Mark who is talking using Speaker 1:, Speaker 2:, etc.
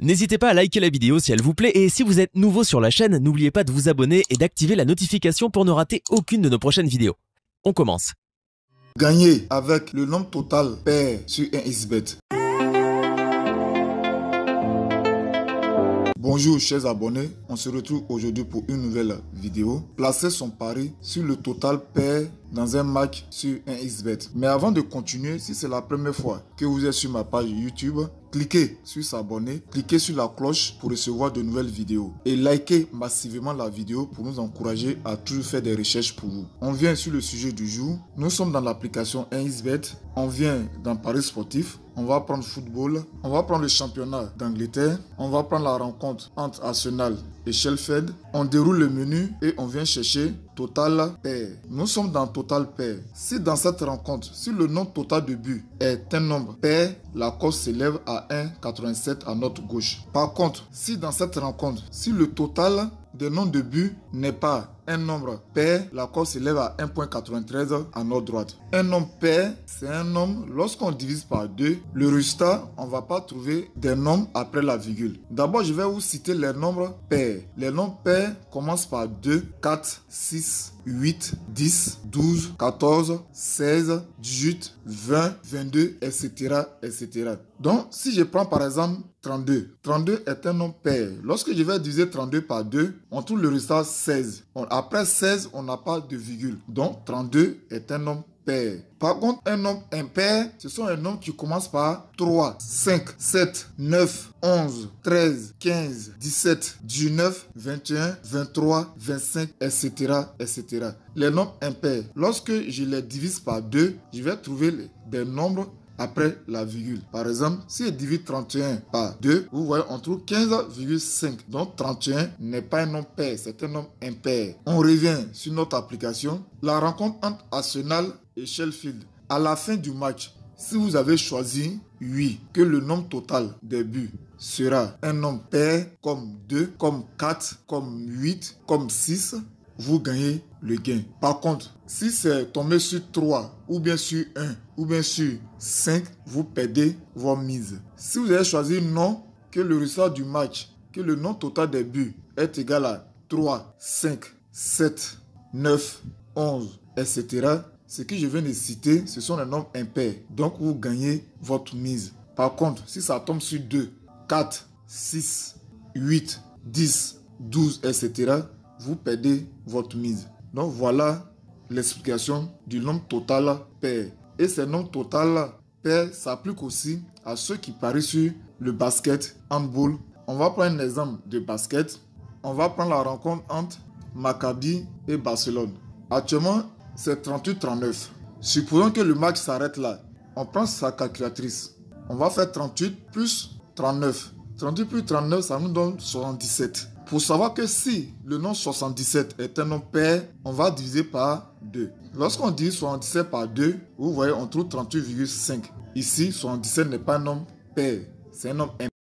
Speaker 1: N'hésitez pas à liker la vidéo si elle vous plaît et si vous êtes nouveau sur la chaîne, n'oubliez pas de vous abonner et d'activer la notification pour ne rater aucune de nos prochaines vidéos. On commence.
Speaker 2: Gagner avec le nombre total pair sur un xbet. Bonjour chers abonnés, on se retrouve aujourd'hui pour une nouvelle vidéo. Placer son pari sur le total pair dans un match sur un xbet. Mais avant de continuer, si c'est la première fois que vous êtes sur ma page YouTube, cliquez sur s'abonner, cliquez sur la cloche pour recevoir de nouvelles vidéos et likez massivement la vidéo pour nous encourager à toujours faire des recherches pour vous. On vient sur le sujet du jour. Nous sommes dans l'application 1xBet. On vient dans Paris sportif. On va prendre football. On va prendre le championnat d'Angleterre. On va prendre la rencontre entre Arsenal et Sheffield. On déroule le menu et on vient chercher total pair. Nous sommes dans total pair. Si dans cette rencontre, si le nombre total de buts est un nombre pair, la cote s'élève à 1,87 à notre gauche. Par contre, si dans cette rencontre, si le total des nombres de buts n'est pas un nombre pair, la cote s'élève à 1,93 à notre droite. Un nombre pair, c'est un nombre, lorsqu'on divise par 2, le résultat, on ne va pas trouver des nombres après la virgule. D'abord, je vais vous citer les nombres pairs. Les nombres pairs commencent par 2, 4, 6, 8, 10, 12, 14, 16, 18, 20, 22, etc., etc. Donc, si je prends par exemple 32, 32 est un nombre pair. Lorsque je vais diviser 32 par 2, on trouve le résultat 16. Après 16, on n'a pas de virgule. Donc, 32 est un nombre pair. Par contre, un nombre impair, ce sont les nombres qui commencent par 3, 5, 7, 9, 11, 13, 15, 17, 19, 21, 23, 25, etc., etc. Les nombres impairs, lorsque je les divise par 2, je vais trouver des nombres après la virgule. Par exemple, si je divise 31 par 2, vous voyez, on trouve 15,5. Donc 31 n'est pas un nombre pair, c'est un nombre impair. On revient sur notre application. La rencontre entre Arsenal et Sheffield. À la fin du match, si vous avez choisi, oui, que le nombre total des buts sera un nombre pair comme 2, comme 4, comme 8, comme 6, vous gagnez le gain. Par contre, si c'est tombé sur 3, ou bien sur 1, ou bien sur 5, vous perdez vos mises. Si vous avez choisi non, que le résultat du match, que le nombre total des buts est égal à 3, 5, 7, 9, 11, etc., ce que je viens de citer, ce sont les nombres impairs. Donc, vous gagnez votre mise. Par contre, si ça tombe sur 2, 4, 6, 8, 10, 12, etc., vous perdez votre mise. Donc, voilà l'explication du nombre total pair. Et ces nombres total pair s'appliquent aussi à ceux qui parient sur le basket, handball. On va prendre un exemple de basket. On va prendre la rencontre entre Maccabi et Barcelone. Actuellement, c'est 38-39. Supposons que le match s'arrête là. On prend sa calculatrice. On va faire 38 plus 39. 38 plus 39, ça nous donne 77. Pour savoir que si le nombre 77 est un nombre pair, on va diviser par 2. Lorsqu'on divise 77 par 2, vous voyez, on trouve 38,5. Ici, 77 n'est pas un nombre pair, c'est un nombre impair.